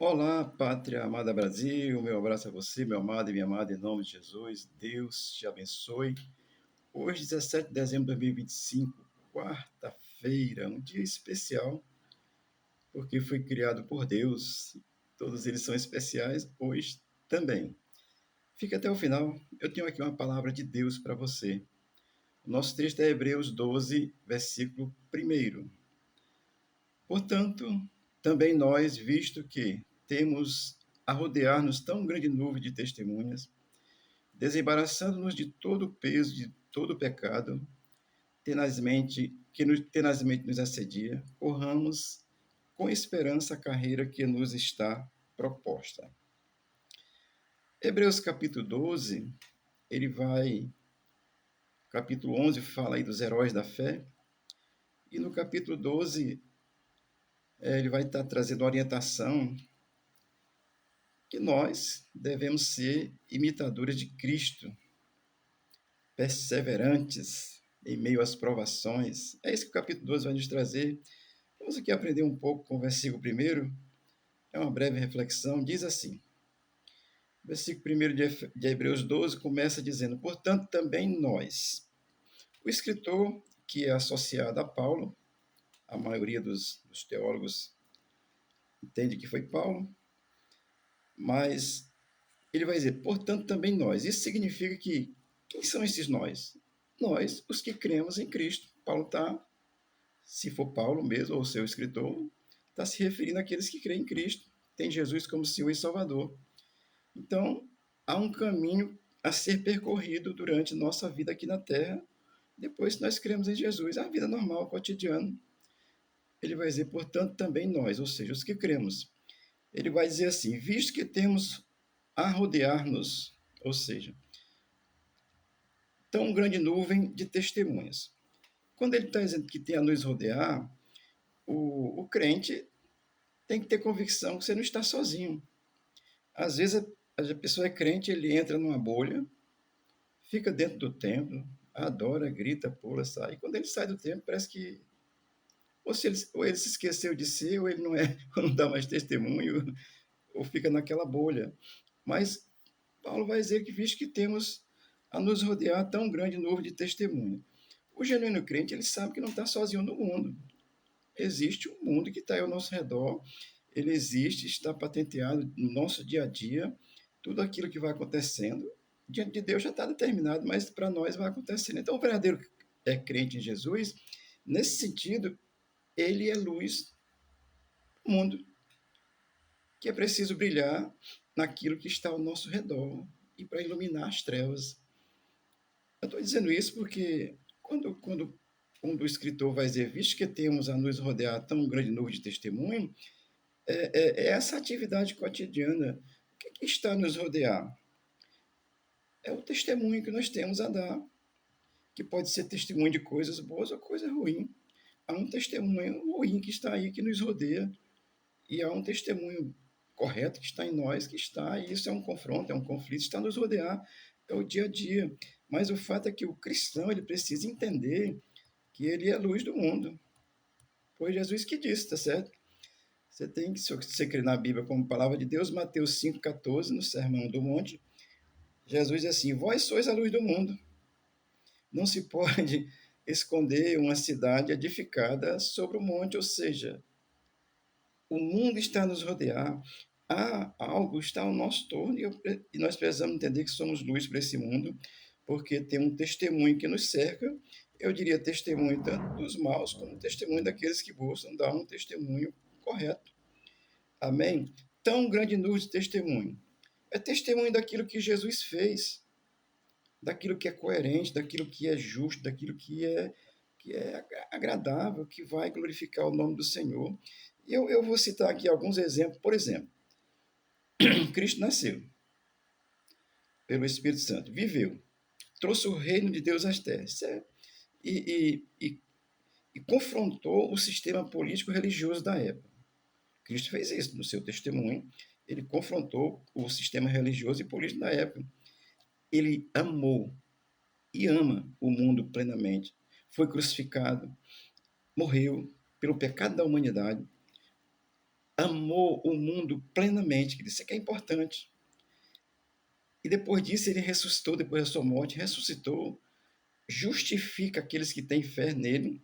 Olá, pátria amada Brasil, meu abraço a você, meu amado e minha amada, em nome de Jesus. Deus te abençoe. Hoje, 17 de dezembro de 2025, quarta-feira, um dia especial, porque foi criado por Deus. Todos eles são especiais, hoje também. Fique até o final, eu tenho aqui uma palavra de Deus para você. O nosso texto é Hebreus 12, versículo 1. Portanto, também nós, visto que temos a rodear-nos tão grande nuvem de testemunhas, desembaraçando-nos de todo o peso, de todo o pecado, tenazmente nos assedia, corramos com esperança a carreira que nos está proposta. Hebreus capítulo 12, capítulo 11 fala aí dos heróis da fé, e no capítulo 12 ele vai estar trazendo orientação que nós devemos ser imitadores de Cristo, perseverantes em meio às provações. É isso que o capítulo 12 vai nos trazer. Vamos aqui aprender um pouco com o versículo 1. É uma breve reflexão. Diz assim: o versículo 1 de Hebreus 12 começa dizendo: portanto, também nós. O escritor, que é associado a Paulo, a maioria dos teólogos entende que foi Paulo, mas ele vai dizer, portanto, também nós. Isso significa que, quem são esses nós? Nós, os que cremos em Cristo. Paulo está, se for Paulo mesmo, ou seu escritor, está se referindo àqueles que creem em Cristo, tem Jesus como Senhor e Salvador. Então, há um caminho a ser percorrido durante nossa vida aqui na Terra, depois que nós cremos em Jesus, a vida normal, cotidiana. Ele vai dizer, portanto, também nós, ou seja, os que cremos. Ele vai dizer assim, visto que temos a rodear-nos, ou seja, tão grande nuvem de testemunhas. Quando ele está dizendo que tem a nos rodear, o crente tem que ter convicção que você não está sozinho. Às vezes a pessoa é crente, ele entra numa bolha, fica dentro do templo, adora, grita, pula, sai. E quando ele sai do templo, parece que ou ele se esqueceu de si, ou ele não é, ou não dá mais testemunho, ou fica naquela bolha. Mas Paulo vai dizer que visto que temos a nos rodear tão grande nuvem de testemunho. O genuíno crente, ele sabe que não está sozinho no mundo. Existe um mundo que está ao nosso redor, ele existe, está patenteado no nosso dia a dia, tudo aquilo que vai acontecendo, diante de Deus já está determinado, mas para nós vai acontecendo. Então, o verdadeiro crente em Jesus, nesse sentido, ele é luz do mundo, que é preciso brilhar naquilo que está ao nosso redor e para iluminar as trevas. Eu estou dizendo isso porque quando o escritor vai dizer, visto que temos a nos rodear tão grande nuvem de testemunho, é essa atividade cotidiana. O que está a nos rodear? É o testemunho que nós temos a dar, que pode ser testemunho de coisas boas ou coisas ruins. Há um testemunho ruim que está aí, que nos rodeia, e há um testemunho correto que está em nós, que está, e isso é um confronto, é um conflito, está a nos rodear, é o dia a dia. Mas o fato é que o cristão ele precisa entender que ele é a luz do mundo. Foi Jesus que disse, tá certo? Você tem que, se você crer na Bíblia como palavra de Deus, Mateus 5,14, no Sermão do Monte, Jesus diz assim, vós sois a luz do mundo. Não se pode esconder uma cidade edificada sobre o monte, ou seja, o mundo está a nos rodear, há algo está ao nosso torno e nós precisamos entender que somos luz para esse mundo, porque tem um testemunho que nos cerca, eu diria testemunho tanto dos maus como testemunho daqueles que buscam dar um testemunho correto. Amém? Tão grande nuvem de testemunho. É testemunho daquilo que Jesus fez, daquilo que é coerente, daquilo que é justo, daquilo que é agradável, que vai glorificar o nome do Senhor. E eu vou citar aqui alguns exemplos. Por exemplo, Cristo nasceu pelo Espírito Santo, viveu, trouxe o reino de Deus às terras e confrontou o sistema político religioso da época. Cristo fez isso no seu testemunho, ele confrontou o sistema religioso e político da época. Ele amou e ama o mundo plenamente. Foi crucificado, morreu pelo pecado da humanidade, amou o mundo plenamente, isso é que é importante. E depois disso ele ressuscitou, depois da sua morte, ressuscitou, justifica aqueles que têm fé nele,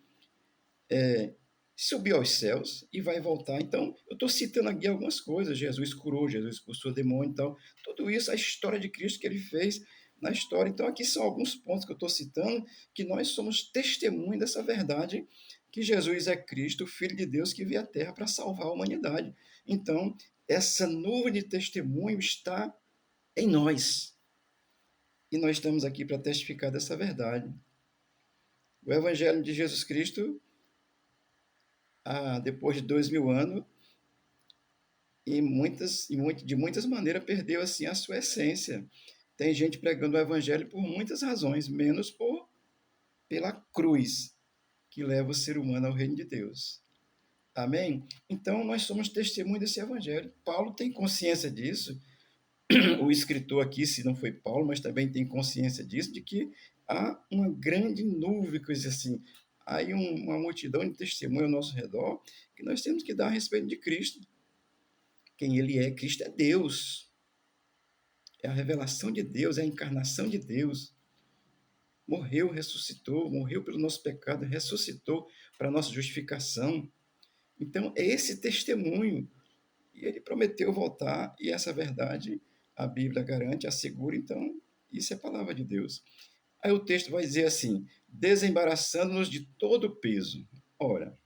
subiu aos céus e vai voltar. Então, eu estou citando aqui algumas coisas. Jesus curou, Jesus expulsou demônio e tal. Tudo isso, a história de Cristo que ele fez na história. Então, aqui são alguns pontos que eu estou citando, que nós somos testemunho dessa verdade, que Jesus é Cristo, o Filho de Deus, que veio à Terra para salvar a humanidade. Então, essa nuvem de testemunho está em nós. E nós estamos aqui para testificar dessa verdade. O Evangelho de Jesus Cristo, depois de 2000 anos, de muitas maneiras perdeu assim a sua essência. Tem gente pregando o evangelho por muitas razões, menos pela cruz que leva o ser humano ao reino de Deus. Amém? Então nós somos testemunhas desse evangelho. Paulo tem consciência disso. O escritor aqui, se não foi Paulo, mas também tem consciência disso, de que há uma grande nuvem, coisa assim, há uma multidão de testemunhas ao nosso redor que nós temos que dar a respeito de Cristo. Quem ele é, Cristo é Deus. É a revelação de Deus, é a encarnação de Deus. Morreu, ressuscitou, morreu pelo nosso pecado, ressuscitou para a nossa justificação. Então, é esse testemunho. E ele prometeu voltar, e essa verdade a Bíblia garante, assegura. Então, isso é a palavra de Deus. Aí o texto vai dizer assim: desembaraçando-nos de todo o peso. Ora,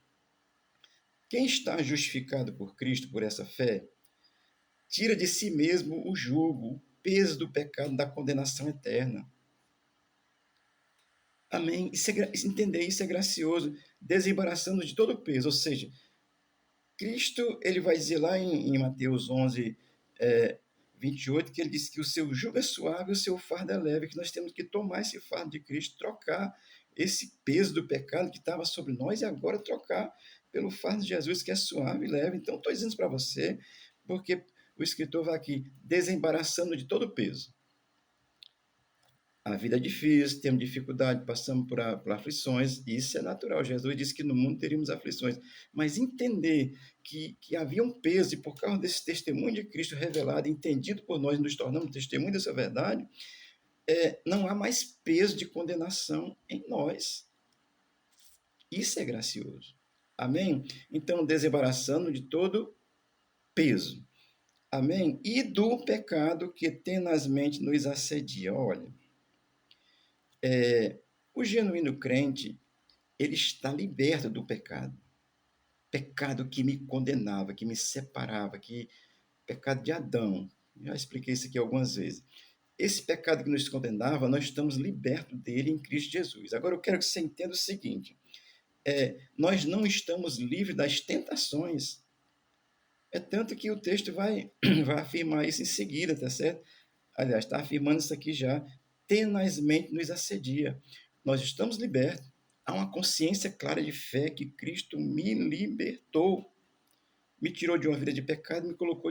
quem está justificado por Cristo por essa fé, tira de si mesmo o jugo, o peso do pecado, da condenação eterna. Amém? Entender isso é gracioso, desembaraçando de todo o peso. Ou seja, Cristo, ele vai dizer lá em Mateus 11, 28, que ele diz que o seu jugo é suave, o seu fardo é leve, que nós temos que tomar esse fardo de Cristo, trocar esse peso do pecado que estava sobre nós e agora trocar pelo fardo de Jesus, que é suave e leve. Então, estou dizendo para você, porque o escritor vai aqui desembaraçando de todo o peso. A vida é difícil, temos dificuldade, passamos por aflições, e isso é natural. Jesus disse que no mundo teríamos aflições, mas entender que havia um peso, e por causa desse testemunho de Cristo revelado, entendido por nós, nos tornamos testemunho dessa verdade, não há mais peso de condenação em nós. Isso é gracioso. Amém? Então, desembaraçando de todo peso. Amém? E do pecado que tenazmente nos assedia. Olha, o genuíno crente, ele está liberto do pecado. Pecado que me condenava, que me separava, pecado de Adão. Já expliquei isso aqui algumas vezes. Esse pecado que nos condenava, nós estamos libertos dele em Cristo Jesus. Agora eu quero que você entenda o seguinte: nós não estamos livres das tentações. É tanto que o texto vai afirmar isso em seguida, tá certo? Aliás, está afirmando isso aqui já, tenazmente nos assedia. Nós estamos libertos. Há uma consciência clara de fé que Cristo me libertou, me tirou de uma vida de pecado, me colocou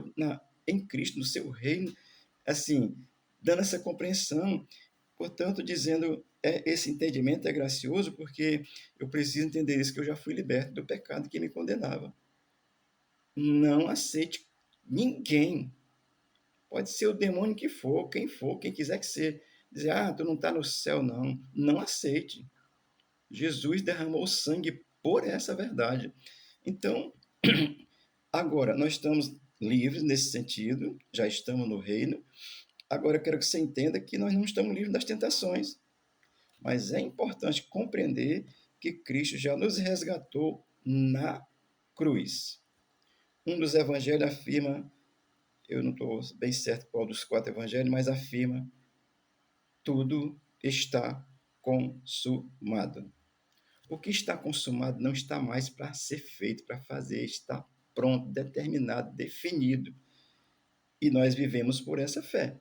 em Cristo, no seu reino, assim, dando essa compreensão. Portanto, dizendo, esse entendimento é gracioso porque eu preciso entender isso, que eu já fui liberto do pecado que me condenava. Não aceite ninguém. Pode ser o demônio que for, quem quiser que seja. Dizer, tu não está no céu, não. Não aceite. Jesus derramou sangue por essa verdade. Então, agora, nós estamos livres nesse sentido, já estamos no reino. Agora, eu quero que você entenda que nós não estamos livres das tentações. Mas é importante compreender que Cristo já nos resgatou na cruz. Um dos evangelhos afirma, eu não estou bem certo qual dos 4 evangelhos, mas afirma: tudo está consumado. O que está consumado não está mais para ser feito, para fazer, está pronto, determinado, definido. E nós vivemos por essa fé.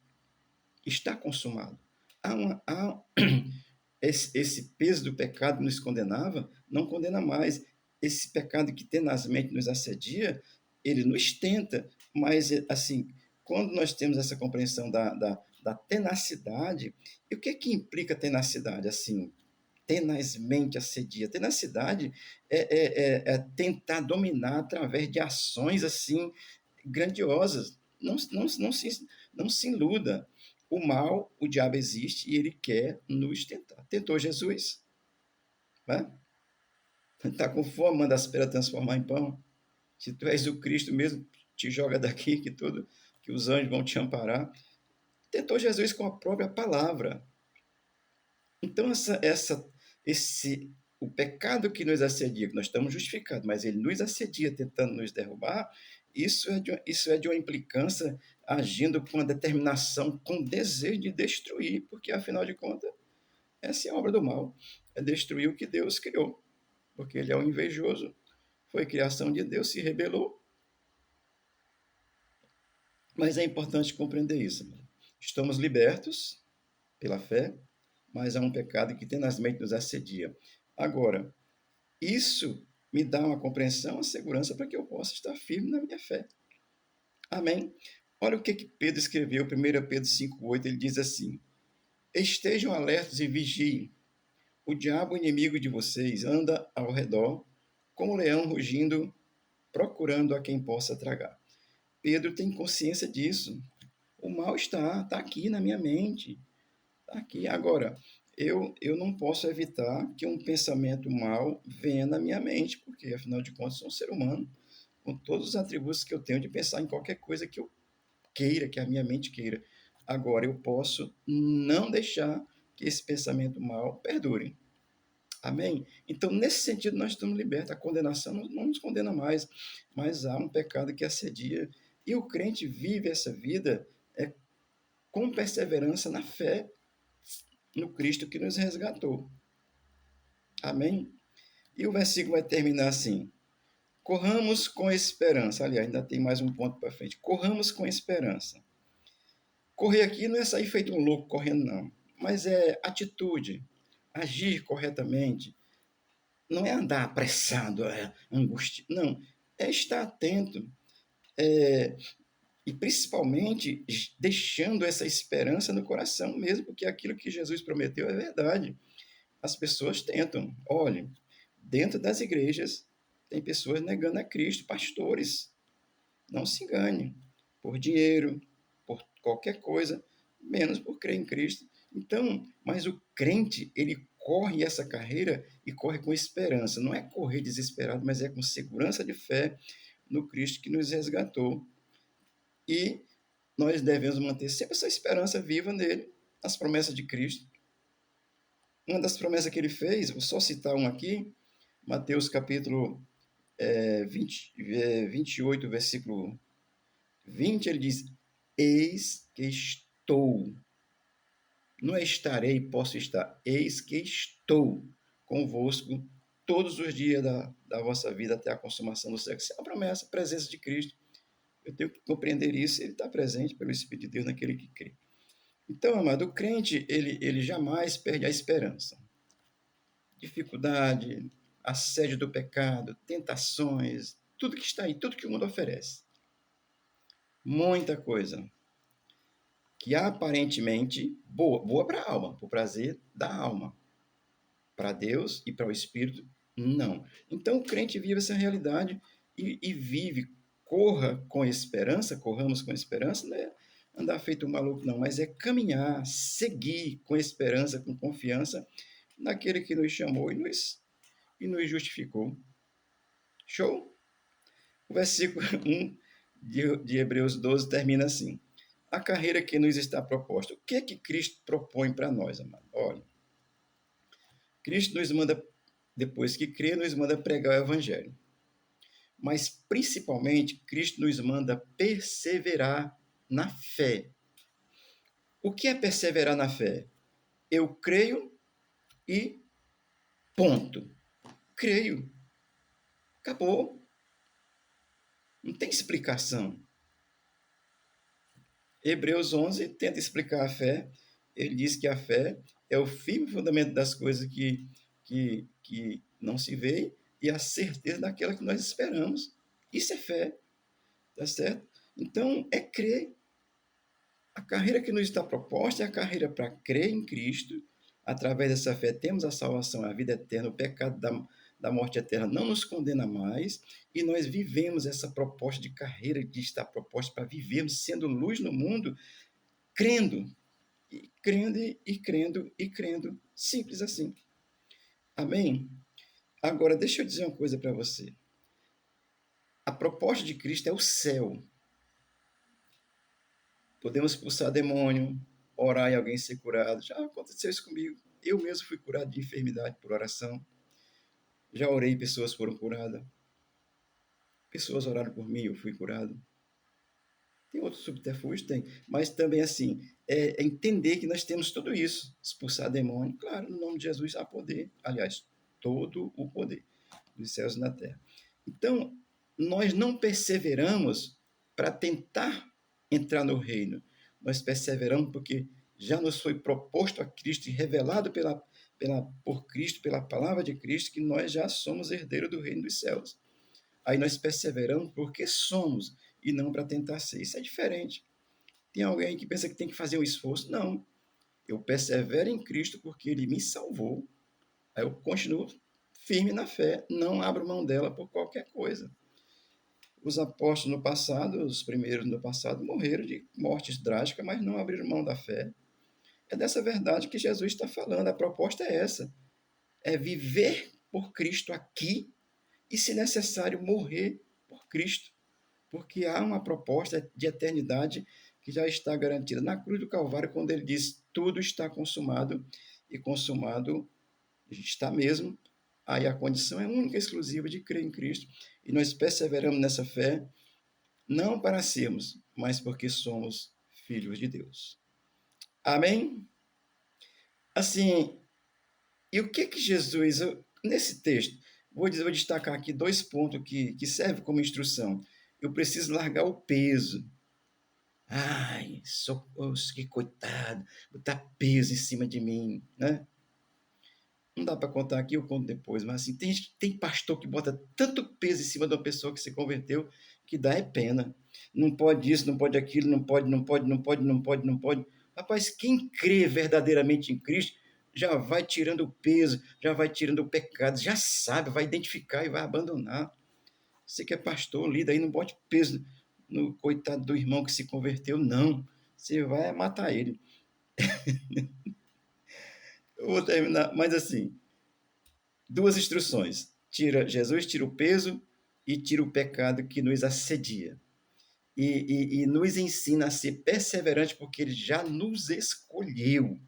Está consumado. Esse peso do pecado que nos condenava, não condena mais. Esse pecado que tenazmente nos assedia, ele nos tenta, mas, assim, quando nós temos essa compreensão da tenacidade, e o que é que implica tenacidade? Assim, tenazmente assedia. Tenacidade é tentar dominar através de ações assim grandiosas. Não se iluda. O mal, o diabo existe e ele quer nos tentar. Tentou Jesus, né? Está com fome, manda as pedras transformar em pão. Se tu és o Cristo mesmo, te joga daqui que os anjos vão te amparar. Tentou Jesus com a própria palavra. Então, o pecado que nos assedia, que nós estamos justificados, mas ele nos assedia tentando nos derrubar, isso é de uma implicância agindo com uma determinação, com desejo de destruir, porque, afinal de contas, essa é a obra do mal, é destruir o que Deus criou, porque ele é um invejoso, foi criação de Deus, se rebelou. Mas é importante compreender isso. Estamos libertos pela fé, mas há um pecado que tenazmente nos assedia. Agora, isso me dá uma compreensão, uma segurança para que eu possa estar firme na minha fé. Amém? Olha o que Pedro escreveu, 1 Pedro 5,8, ele diz assim: estejam alertos e vigiem. O diabo, inimigo de vocês, anda ao redor, como um leão rugindo, procurando a quem possa tragar. Pedro tem consciência disso. O mal está aqui na minha mente. Está aqui. Agora, eu não posso evitar que um pensamento mal venha na minha mente, porque, afinal de contas, sou um ser humano, com todos os atributos que eu tenho de pensar em qualquer coisa que eu queira, que a minha mente queira. Agora, eu posso não deixar que esse pensamento mal perdure. Amém? Então, nesse sentido, nós estamos libertos. A condenação não nos condena mais, mas há um pecado que assedia. E o crente vive essa vida com perseverança na fé no Cristo que nos resgatou. Amém? E o versículo vai terminar assim: corramos com esperança. Aliás, ainda tem mais um ponto para frente. Corramos com esperança. Correr aqui não é sair feito um louco correndo, não. Mas é atitude, agir corretamente. Não é andar apressado, angústia. Não. É estar atento. E principalmente deixando essa esperança no coração mesmo, porque aquilo que Jesus prometeu é verdade. As pessoas tentam. Olha, dentro das igrejas tem pessoas negando a Cristo, pastores. Não se engane. Por dinheiro, por qualquer coisa, menos por crer em Cristo. Então, mas o crente, ele corre essa carreira e corre com esperança. Não é correr desesperado, mas é com segurança de fé no Cristo que nos resgatou. E nós devemos manter sempre essa esperança viva nele, as promessas de Cristo. Uma das promessas que ele fez, vou só citar uma aqui, Mateus capítulo 28, versículo 20, ele diz: eis que estou. Não é estarei, posso estar. Eis que estou convosco todos os dias da vossa vida até a consumação do século. Isso é uma promessa, a presença de Cristo. Eu tenho que compreender isso, ele está presente pelo Espírito de Deus naquele que crê. Então, amado, o crente, ele jamais perde a esperança. Dificuldade, assédio do pecado, tentações, tudo que está aí, tudo que o mundo oferece. Muita coisa que aparentemente boa para a alma, para o prazer da alma. Para Deus e para o Espírito, não. Então o crente vive essa realidade e vive, corra com esperança, corramos com esperança, não é andar feito um maluco, não, mas é caminhar, seguir com esperança, com confiança naquele que nos chamou e nos justificou. Show? O versículo 1 de Hebreus 12 termina assim: a carreira que nos está proposta. O que é que Cristo propõe para nós, amado? Olha, Cristo nos manda, depois que crê, nos manda pregar o Evangelho. Mas, principalmente, Cristo nos manda perseverar na fé. O que é perseverar na fé? Eu creio e ponto. Creio. Acabou. Não tem explicação. Hebreus 11 tenta explicar a fé. Ele diz que a fé é o firme fundamento das coisas que não se vê e a certeza daquela que nós esperamos. Isso é fé, tá certo? Então, é crer. A carreira que nos está proposta é a carreira para crer em Cristo, através dessa fé temos a salvação, a vida eterna, o pecado da morte eterna não nos condena mais, e nós vivemos essa proposta de carreira que está proposta para vivermos sendo luz no mundo, crendo, e crendo, e crendo, e crendo. Simples assim. Amém? Agora, deixa eu dizer uma coisa para você. A proposta de Cristo é o céu. Podemos expulsar demônio, orar e alguém ser curado. Já aconteceu isso comigo. Eu mesmo fui curado de enfermidade por oração. Já orei e pessoas foram curadas. Pessoas oraram por mim, eu fui curado. Tem outros subterfúgios? Tem. Mas também, assim, é entender que nós temos tudo isso. Expulsar demônio, claro, no nome de Jesus há poder. Aliás, todo o poder dos céus e na terra. Então, nós não perseveramos para tentar entrar no reino. Nós perseveramos porque já nos foi proposto a Cristo e revelado por Cristo, pela palavra de Cristo, que nós já somos herdeiros do reino dos céus. Aí nós perseveramos porque somos e não para tentar ser. Isso é diferente. Tem alguém que pensa que tem que fazer um esforço. Não. Eu persevero em Cristo porque Ele me salvou. Aí eu continuo firme na fé, não abro mão dela por qualquer coisa. Os apóstolos no passado, os primeiros no passado, morreram de mortes drásticas, mas não abriram mão da fé. É dessa verdade que Jesus está falando. A proposta é essa: é viver por Cristo aqui e, se necessário, morrer por Cristo. Porque há uma proposta de eternidade que já está garantida na cruz do Calvário, quando ele diz: tudo está consumado, e consumado está mesmo. Aí a condição é única e exclusiva de crer em Cristo. E nós perseveramos nessa fé, não para sermos, mas porque somos filhos de Deus. Amém? Assim, e o que Jesus, nesse texto, vou destacar aqui dois pontos que servem como instrução. Eu preciso largar o peso. Ai, que coitado, botar peso em cima de mim, né? Não dá para contar aqui, eu conto depois, mas assim, tem pastor que bota tanto peso em cima de uma pessoa que se converteu que dá é pena. Não pode isso, não pode aquilo, não pode, não pode, não pode, não pode, não pode. Rapaz, quem crê verdadeiramente em Cristo já vai tirando o peso, já vai tirando o pecado, já sabe, vai identificar e vai abandonar. Você que é pastor, lida aí, não bote peso no coitado do irmão que se converteu, não. Você vai matar ele. Eu vou terminar, mas assim, duas instruções. Jesus tira o peso e tira o pecado que nos assedia. E nos ensina a ser perseverante porque ele já nos escolheu.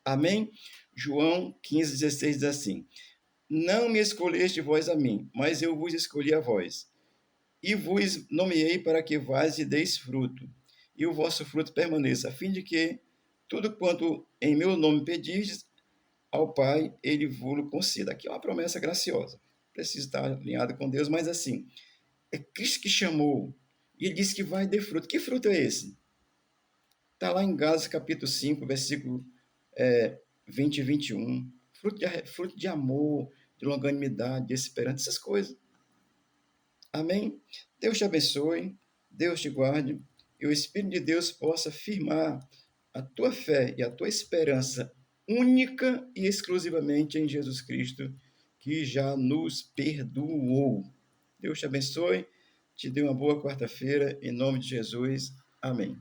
Amém? João 15,16 diz assim: não me escolheste vós a mim, mas eu vos escolhi a vós. E vos nomeei para que vás e deis fruto, e o vosso fruto permaneça, a fim de que tudo quanto em meu nome pedis ao Pai, ele vos conceda. Aqui é uma promessa graciosa. Precisa estar alinhado com Deus, mas assim, é Cristo que chamou, e ele disse que vai dar fruto. Que fruto é esse? Está lá em Gálatas capítulo 5, versículo 20 e 21. Fruto de amor, de longanimidade, de esperança, essas coisas. Amém? Deus te abençoe, Deus te guarde, e o Espírito de Deus possa firmar a tua fé e a tua esperança única e exclusivamente em Jesus Cristo, que já nos perdoou. Deus te abençoe, te dê uma boa quarta-feira, em nome de Jesus. Amém.